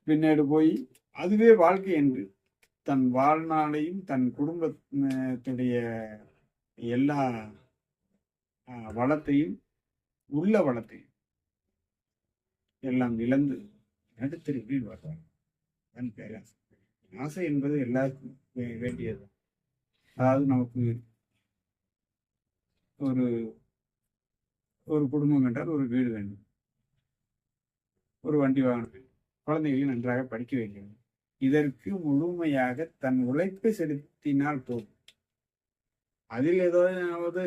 பின்னாடி போய் அதுவே வாழ்க்கை என்று தன் வாழ்நாளையும் தன் குடும்பத்துடைய எல்லா வளத்தையும் உள்ள வளத்தையும் எல்லாம் இழந்து நடுத்தருவில் வர்றாங்க. தன் பேராசை. ஆசை என்பது எல்லாருக்கும் வேண்டியது. அதாவது நமக்கு ஒரு ஒரு குடும்பம் என்றால் ஒரு வீடு வேண்டும், ஒரு வண்டி வாகனம் வேண்டும், குழந்தைகளை நன்றாக படிக்க வைக்க வேண்டும். இதற்கு முழுமையாக தன் உழைப்பை செலுத்தினால் போதும். அதில் ஏதாவது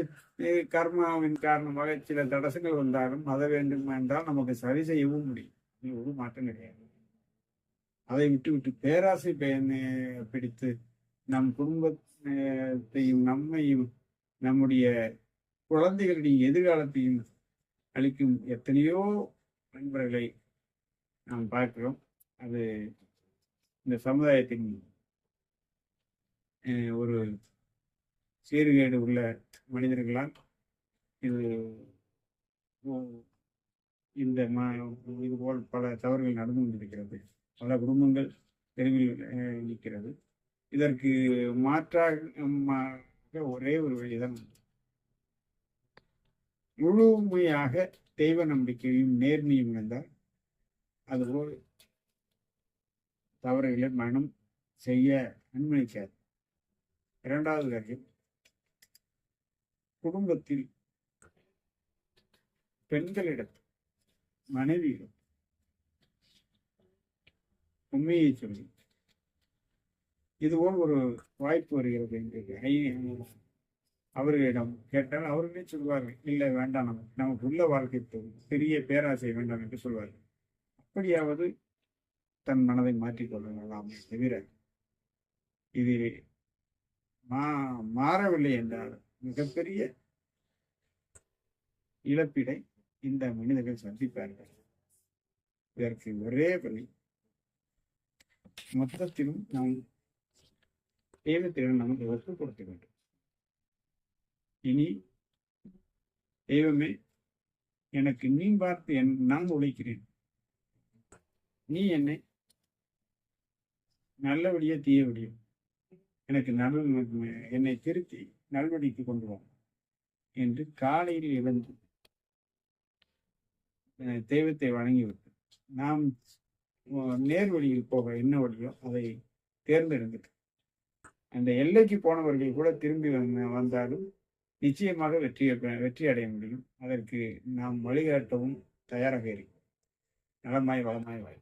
கர்மாவின் காரணமாக சில தடசங்கள் வந்தாலும் அதை வேண்டும் என்றால் நமக்கு சரி செய்யவும் முடியும். இது ஒரு மாற்றம் கிடையாது. அதை விட்டு பேராசை பிடித்து நம் குடும்பத்தையும் நம்மையும் நம்முடைய குழந்தைகளுடைய எதிர்காலத்தையும் அளிக்கும் எத்தனையோ நண்பர்களை நாம் பார்க்கிறோம். அது இந்த சமுதாயத்தின் ஒரு சீர்கேடு உள்ள மனிதர்களால் இது இதுபோல் பல தவறுகள் நடந்து கொண்டிருக்கிறது. பல குடும்பங்கள் தெருவில் நிற்கிறது. இதற்கு மாற்றாக ஒரே ஒரு வழிதான், முழுமையாக தெய்வ நம்பிக்கையும் நேர்மையும் இருந்தால் அதுபோல் தவறுகளை மனம் செய்ய அனுமதிக்காது. இரண்டாவது வகையில் குடும்பத்தில் பெண்களிடம் மனைவியிடம் உண்மையை சொல்லி இதுபோல் ஒரு வாய்ப்பு வருகிறது என்று அவர்களிடம் கேட்டால் அவர்களே சொல்வார்கள், இல்லை வேண்டாம், நமக்கு உள்ள வாழ்க்கை பெரிய பேராசை வேண்டாம் என்று சொல்வார்கள். அப்படியாவது தன் மனதை மாற்றிக்கொள்ளலாம் தவிர இது மாறவில்லை என்றால் மிகப்பெரிய இழப்பீடை இந்த மனிதர்கள் சந்திப்பார்கள். இதற்கு ஒரே வழி, மொத்தத்திலும் நாம் தெய்வத்திடம் நமக்கு ஒப்பு கொடுக்க வேண்டும். இனி தெய்வமே, எனக்கு நீ பார்த்து நான் உழைக்கிறேன், நீ என்னை நல்லபடியா தீயபடியா எனக்கு என்னை திருத்தி நல்வழிக்கு கொண்டு வா என்று காலையில் எழுந்து தெய்வத்தை வணங்கிவிட்டு நாம் நேர்வழியில் போக என்ன வழியோ அதை தேர்ந்தெடுத்துட்டு அந்த எல்லைக்கு போனவர்கள் கூட திரும்பி வந்தாலும் நிச்சயமாக வெற்றி அடைய முடியும். அதற்கு நாம் வழிகாட்டவும் தயாராக இருக்கிறோம். நலமாய் வளமாய் வாய்.